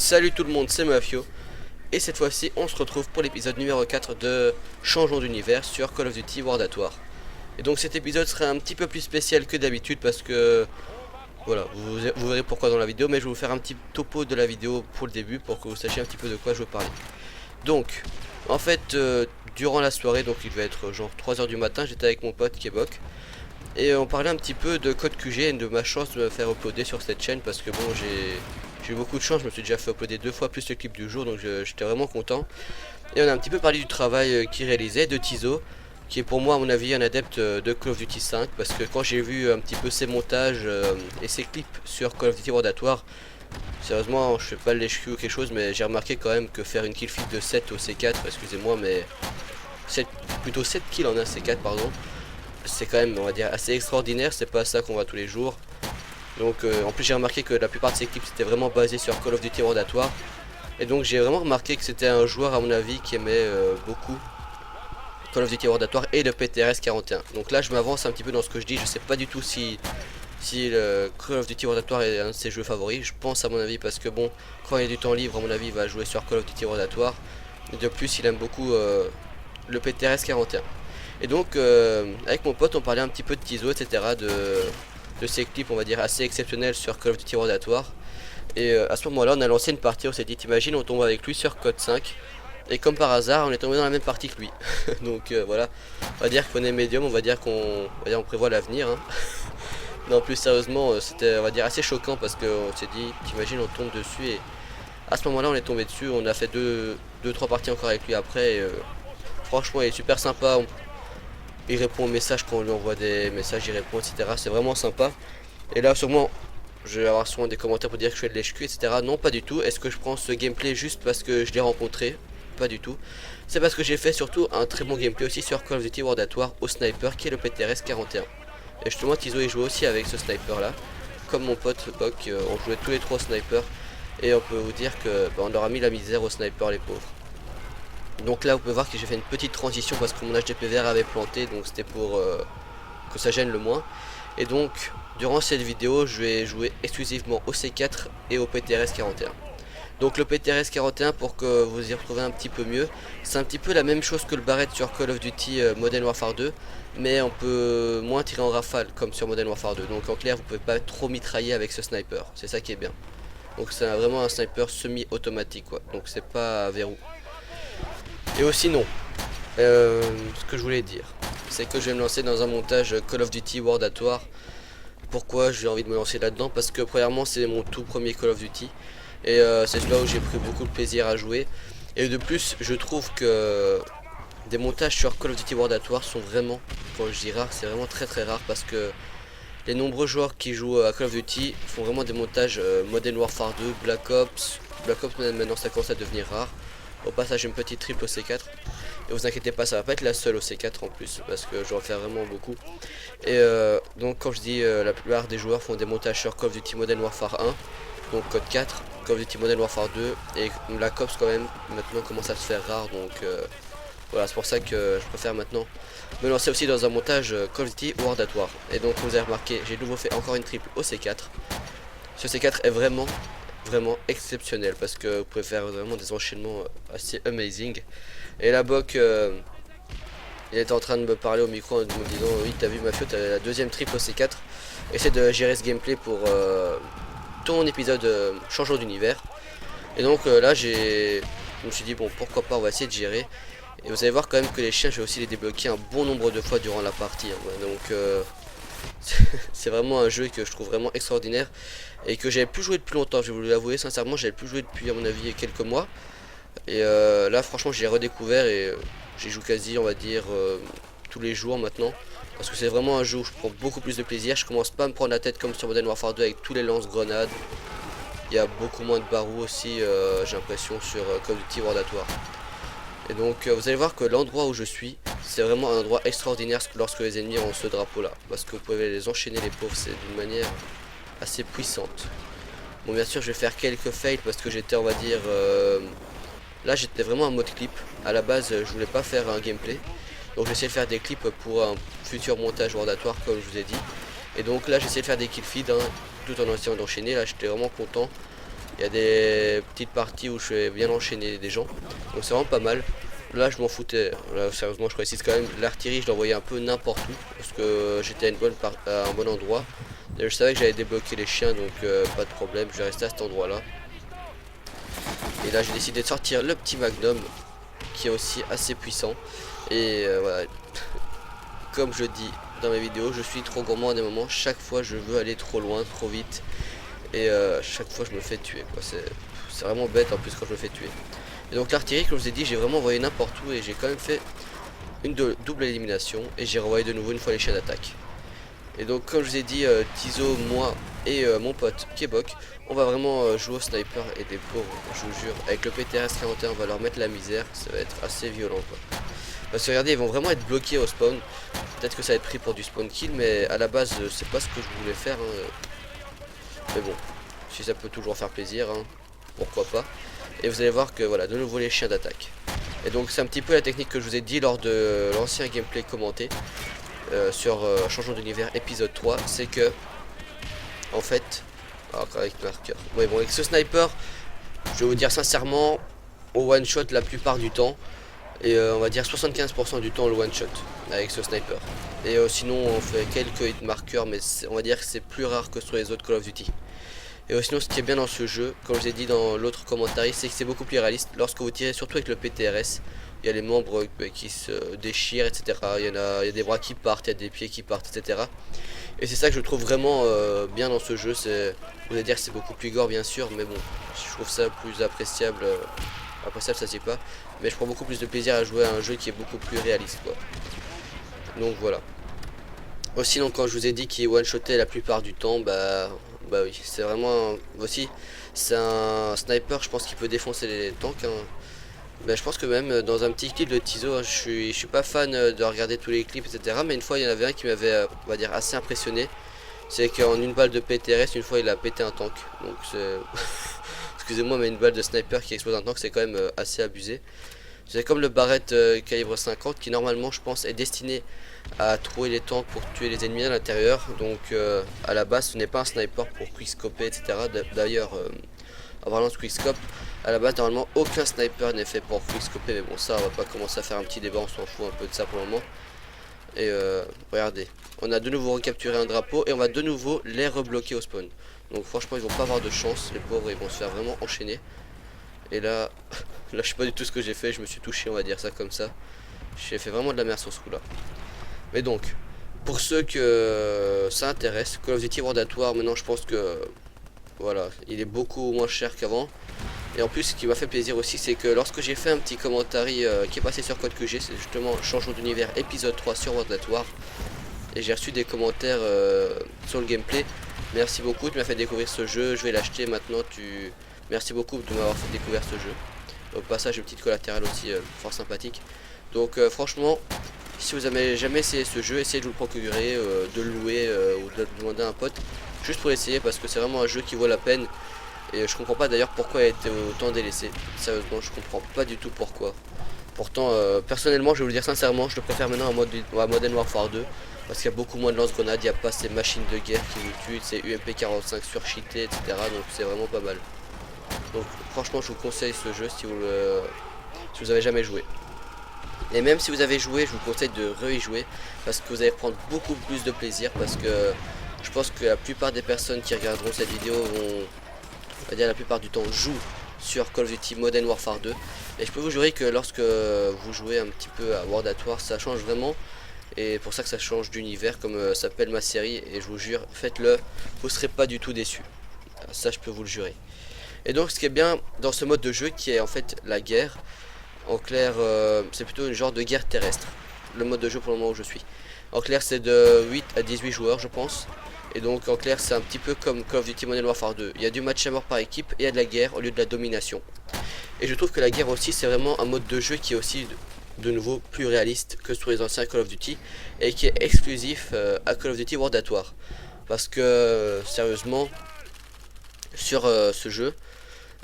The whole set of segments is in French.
Salut tout le monde, c'est Mafio. Et cette fois-ci, on se retrouve pour l'épisode numéro 4 de Changeons d'univers sur Call of Duty World at War. Et donc cet épisode sera un petit peu plus spécial que d'habitude parce que... Voilà, vous verrez pourquoi dans la vidéo, mais je vais vous faire un petit topo de la vidéo pour le début pour que vous sachiez un petit peu de quoi je veux parler. Donc, en fait, durant la soirée, donc il devait être genre 3 heures du matin, j'étais avec mon pote Kebok. Et on parlait un petit peu de code QG et de ma chance de me faire uploader sur cette chaîne parce que bon, j'ai eu beaucoup de chance, je me suis déjà fait uploader 2 fois plus le clip du jour, donc j'étais vraiment content. Et on a un petit peu parlé du travail qu'il réalisait, de Tizo, qui est pour moi à mon avis un adepte de Call of Duty 5, parce que quand j'ai vu un petit peu ses montages et ses clips sur Call of Duty World at War, sérieusement je fais pas le lèche-cul ou quelque chose, mais j'ai remarqué quand même que faire une kill feed de 7 au C4, excusez-moi, mais 7, plutôt 7 kills en un C4 pardon, c'est quand même on va dire assez extraordinaire, c'est pas ça qu'on voit tous les jours. Donc en plus j'ai remarqué que la plupart de ces clips étaient vraiment basés sur Call of Duty World at War. Et donc j'ai vraiment remarqué que c'était un joueur à mon avis qui aimait beaucoup Call of Duty World at War et le PTRS 41. Donc là je m'avance un petit peu dans ce que je dis, je sais pas du tout si le Call of Duty World at War est un de ses jeux favoris. Je pense à mon avis parce que bon, quand il y a du temps libre à mon avis il va jouer sur Call of Duty World at War. Et de plus il aime beaucoup le PTRS 41. Et donc avec mon pote on parlait un petit peu de Tizo etc, de ces clips on va dire assez exceptionnels sur Call of Duty World at War. Et à ce moment là on a lancé une partie, on s'est dit t'imagines on tombe avec lui sur code 5. Et comme par hasard on est tombé dans la même partie que lui. Donc voilà, on va dire qu'on est médium, on va dire qu'on prévoit l'avenir hein. Non plus sérieusement c'était on va dire assez choquant parce qu'on s'est dit t'imagines on tombe dessus. Et à ce moment là on est tombé dessus, on a fait 2-3 parties encore avec lui après. Et, franchement il est super sympa, il répond aux messages quand on lui envoie des messages, il répond etc, c'est vraiment sympa. Et là sûrement je vais avoir souvent des commentaires pour dire que je fais de lèche-cul etc. Non pas du tout, est-ce que je prends ce gameplay juste parce que je l'ai rencontré? Pas du tout. C'est parce que j'ai fait surtout un très bon gameplay aussi sur Call of Duty World at War au sniper qui est le PTRS 41. Et justement Tizo il jouait aussi avec ce sniper là. Comme mon pote Bok, on jouait tous les trois au sniper. Et on peut vous dire que on leur a mis la misère au sniper les pauvres. Donc là vous pouvez voir que j'ai fait une petite transition parce que mon HDPVR avait planté, donc c'était pour que ça gêne le moins. Et donc durant cette vidéo je vais jouer exclusivement au C4 et au PTRS 41. Donc le PTRS 41 pour que vous y retrouviez un petit peu mieux, c'est un petit peu la même chose que le Barrett sur Call of Duty Modern Warfare 2, mais on peut moins tirer en rafale comme sur Modern Warfare 2. Donc en clair vous pouvez pas trop mitrailler avec ce sniper, c'est ça qui est bien. Donc c'est vraiment un sniper semi-automatique quoi, donc c'est pas à verrou. Et aussi non, ce que je voulais dire, c'est que je vais me lancer dans un montage Call of Duty World at War. Pourquoi j'ai envie de me lancer là-dedans? Parce que premièrement c'est mon tout premier Call of Duty. Et c'est là où j'ai pris beaucoup de plaisir à jouer. Et de plus je trouve que des montages sur Call of Duty World at War sont vraiment, quand je dis rare, c'est vraiment très très rare. Parce que les nombreux joueurs qui jouent à Call of Duty font vraiment des montages Modern Warfare 2, Black Ops maintenant ça commence à devenir rare. Au passage une petite triple au C4. Et vous inquiétez pas, ça va pas être la seule au C4 en plus, parce que je vais en faire vraiment beaucoup. Et donc quand je dis la plupart des joueurs font des montages sur Call of Duty Modern Warfare 1, donc code 4, Call of Duty Modern Warfare 2, et Black Ops quand même maintenant commence à se faire rare, donc voilà, c'est pour ça que je préfère maintenant me lancer aussi dans un montage Call of Duty World at War. Et donc vous avez remarqué, j'ai de nouveau fait encore une triple au C4. Ce C4 est vraiment exceptionnel parce que vous pouvez faire vraiment des enchaînements assez amazing. Et la Bok il était en train de me parler au micro en me disant oui t'as vu Mafio, t'as la deuxième triple au C4. Essaie de gérer ce gameplay pour ton épisode changeant d'univers. Et donc là je me suis dit bon pourquoi pas, on va essayer de gérer. Et vous allez voir quand même que les chiens je vais aussi les débloquer un bon nombre de fois durant la partie hein. Donc c'est vraiment un jeu que je trouve vraiment extraordinaire et que j'avais plus joué depuis longtemps, je vais vous l'avouer sincèrement, j'avais plus joué depuis à mon avis quelques mois. Et là franchement j'ai redécouvert et j'y joue quasi on va dire tous les jours maintenant. Parce que c'est vraiment un jeu où je prends beaucoup plus de plaisir, je commence pas à me prendre la tête comme sur Modern Warfare 2 avec tous les lance-grenades. Il y a beaucoup moins de barreaux aussi j'ai l'impression sur Call of Duty World at War. Et donc vous allez voir que l'endroit où je suis, c'est vraiment un endroit extraordinaire lorsque les ennemis ont ce drapeau là. Parce que vous pouvez les enchaîner les pauvres, c'est d'une manière assez puissante. Bon bien sûr je vais faire quelques fails parce que j'étais on va dire... là j'étais vraiment en mode clip. À la base je voulais pas faire un gameplay. Donc j'essaie de faire des clips pour un futur montage World at War comme je vous ai dit. Et donc là j'essaie de faire des kill feed hein, tout en essayant d'enchaîner. Là j'étais vraiment content Il y a des petites parties où je vais bien enchaîner des gens. Donc c'est vraiment pas mal. Là je m'en foutais. Là sérieusement je précise quand même. L'artillerie je l'envoyais un peu n'importe où. Parce que j'étais à un bon endroit. Et je savais que j'allais débloquer les chiens. Donc pas de problème. Je vais rester à cet endroit là. Et là j'ai décidé de sortir le petit Magnum. Qui est aussi assez puissant. Et voilà. Comme je dis dans mes vidéos, je suis trop gourmand à des moments. Chaque fois je veux aller trop loin, trop vite. Et chaque fois je me fais tuer quoi. C'est vraiment bête en plus quand je me fais tuer. Et donc l'artillerie, comme je vous ai dit, j'ai vraiment envoyé n'importe où. Et j'ai quand même fait une double élimination. Et j'ai renvoyé de nouveau une fois les chiens d'attaque. Et donc comme je vous ai dit, Tizo, moi et mon pote Kebok, on va vraiment jouer au sniper. Et des pauvres, je vous jure, avec le PTRS 41 on va leur mettre la misère. Ça va être assez violent quoi. Parce que regardez, ils vont vraiment être bloqués au spawn. Peut-être que ça va être pris pour du spawn kill, mais à la base c'est pas ce que je voulais faire hein. Mais bon, si ça peut toujours faire plaisir hein, pourquoi pas. Et vous allez voir que voilà, de nouveau les chiens d'attaque. Et donc c'est un petit peu la technique que je vous ai dit lors de l'ancien gameplay commenté sur Changeons d'univers épisode 3. C'est que en fait, avec marqueur, ouais, bon, avec ce sniper, je vais vous dire sincèrement, au one shot la plupart du temps. Et on va dire 75% du temps le one shot avec ce sniper. Et sinon on fait quelques hit marqueurs, mais on va dire que c'est plus rare que sur les autres Call of Duty. Et sinon ce qui est bien dans ce jeu, comme je vous ai dit dans l'autre commentaire, c'est que c'est beaucoup plus réaliste. Lorsque vous tirez surtout avec le PTRS, il y a les membres qui se déchirent, etc. Il y a des bras qui partent, il y a des pieds qui partent, etc. Et c'est ça que je trouve vraiment bien dans ce jeu. Vous allez dire que c'est beaucoup plus gore bien sûr, mais bon, je trouve ça plus appréciable. Appréciable ça c'est pas, mais je prends beaucoup plus de plaisir à jouer à un jeu qui est beaucoup plus réaliste quoi. Donc voilà. Aussi donc quand je vous ai dit qu'il one shotait la plupart du temps, bah oui, c'est vraiment aussi c'est un sniper, je pense qu'il peut défoncer les tanks hein. Je pense que même dans un petit clip de Tizo, hein, je suis pas fan de regarder tous les clips etc. Mais une fois il y en avait un qui m'avait on va dire assez impressionné. C'est qu'en une balle de PTRS, une fois il a pété un tank. Donc c'est excusez-moi, mais une balle de sniper qui explose un tank, c'est quand même assez abusé. C'est comme le Barrett calibre 50 qui normalement je pense est destiné à trouver les tanks pour tuer les ennemis à l'intérieur. Donc à la base ce n'est pas un sniper pour quickscoper etc. D'ailleurs en parlant de quickscope, à la base normalement aucun sniper n'est fait pour quickscoper. Mais bon ça on va pas commencer à faire un petit débat, on s'en fout un peu de ça pour le moment. Et regardez, on a de nouveau recapturé un drapeau et on va de nouveau les rebloquer au spawn. Donc franchement ils vont pas avoir de chance, les pauvres ils vont se faire vraiment enchaîner. Et là, là je sais pas du tout ce que j'ai fait, je me suis touché on va dire ça comme ça. J'ai fait vraiment de la merde sur ce coup là. Mais donc, pour ceux que ça intéresse, Call of Duty World at War maintenant je pense que voilà, il est beaucoup moins cher qu'avant. Et en plus ce qui m'a fait plaisir aussi c'est que lorsque j'ai fait un petit commentaire qui est passé sur Code QG, c'est justement Changeons d'univers épisode 3 sur World at War. Et j'ai reçu des commentaires sur le gameplay. Merci beaucoup, tu m'as fait découvrir ce jeu, je vais l'acheter maintenant. Merci beaucoup de m'avoir fait découvrir ce jeu. Au passage, une petite collatérale aussi fort sympathique. Donc franchement, si vous avez jamais essayé ce jeu, essayez de vous le procurer, de le louer ou de le demander à un pote. Juste pour essayer parce que c'est vraiment un jeu qui vaut la peine. Et je comprends pas d'ailleurs pourquoi il a été autant délaissé. Sérieusement, je comprends pas du tout pourquoi. Pourtant, personnellement, je vais vous le dire sincèrement, je le préfère maintenant à Modern Warfare 2. Parce qu'il y a beaucoup moins de lance-grenades, il n'y a pas ces machines de guerre qui vous tuent, c'est UMP45 surcheaté, etc. Donc c'est vraiment pas mal. Donc franchement je vous conseille ce jeu si vous avez jamais joué. Et même si vous avez joué, je vous conseille de re-y jouer. Parce que vous allez prendre beaucoup plus de plaisir. Parce que je pense que la plupart des personnes qui regarderont cette vidéo vont, on va dire la plupart du temps, jouent sur Call of Duty Modern Warfare 2. Et je peux vous jurer que lorsque vous jouez un petit peu à World at War, ça change vraiment. Et pour ça que ça change d'univers comme s'appelle ma série. Et je vous jure, faites-le, vous serez pas du tout déçus. Ça je peux vous le jurer. Et donc ce qui est bien dans ce mode de jeu qui est en fait la guerre. En clair c'est plutôt une genre de guerre terrestre. Le mode de jeu pour le moment où je suis. En clair c'est de 8 à 18 joueurs je pense. Et donc en clair c'est un petit peu comme Call of Duty Modern Warfare 2. Il y a du match à mort par équipe et il y a de la guerre au lieu de la domination. Et je trouve que la guerre aussi c'est vraiment un mode de jeu qui est aussi de nouveau plus réaliste que sur les anciens Call of Duty. Et qui est exclusif à Call of Duty World at War. Parce que sérieusement sur ce jeu,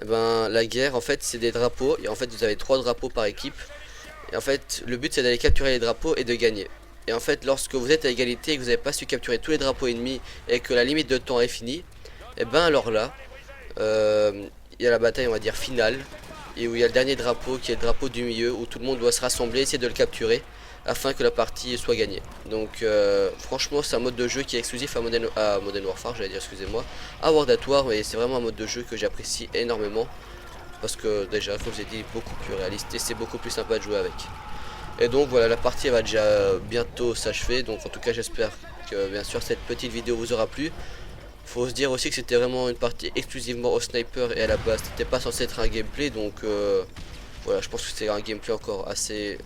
eh ben, la guerre en fait c'est des drapeaux. Et en fait vous avez 3 drapeaux par équipe. Et en fait le but c'est d'aller capturer les drapeaux et de gagner. Et en fait lorsque vous êtes à égalité et que vous n'avez pas su capturer tous les drapeaux ennemis et que la limite de temps est finie, et ben alors là il y a la bataille, on va dire, finale, et où il y a le dernier drapeau qui est le drapeau du milieu, où tout le monde doit se rassembler, essayer de le capturer afin que la partie soit gagnée. Donc franchement c'est un mode de jeu qui est exclusif à Modern Warfare, j'allais dire, excusez-moi, à World at War, et c'est vraiment un mode de jeu que j'apprécie énormément parce que déjà, comme je vous ai dit, beaucoup plus réaliste et c'est beaucoup plus sympa de jouer avec. Et donc voilà, la partie va déjà bientôt s'achever, donc en tout cas j'espère que bien sûr cette petite vidéo vous aura plu. Faut se dire aussi que c'était vraiment une partie exclusivement au sniper et à la base c'était pas censé être un gameplay, donc voilà, je pense que c'est un gameplay encore assez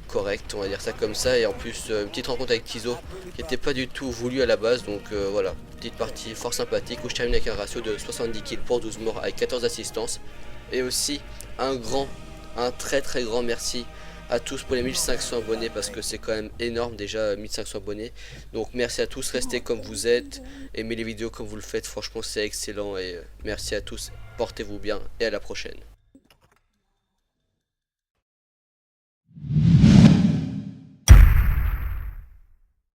correct, on va dire ça comme ça. Et en plus une petite rencontre avec Tizo qui n'était pas du tout voulu à la base, donc voilà, petite partie fort sympathique où je termine avec un ratio de 70 kills pour 12 morts avec 14 assistances. Et aussi un très grand merci à tous pour les 1500 abonnés, parce que c'est quand même énorme déjà 1500 abonnés. Donc merci à tous, restez comme vous êtes, aimez les vidéos comme vous le faites, franchement c'est excellent. Et merci à tous, portez-vous bien et à la prochaine.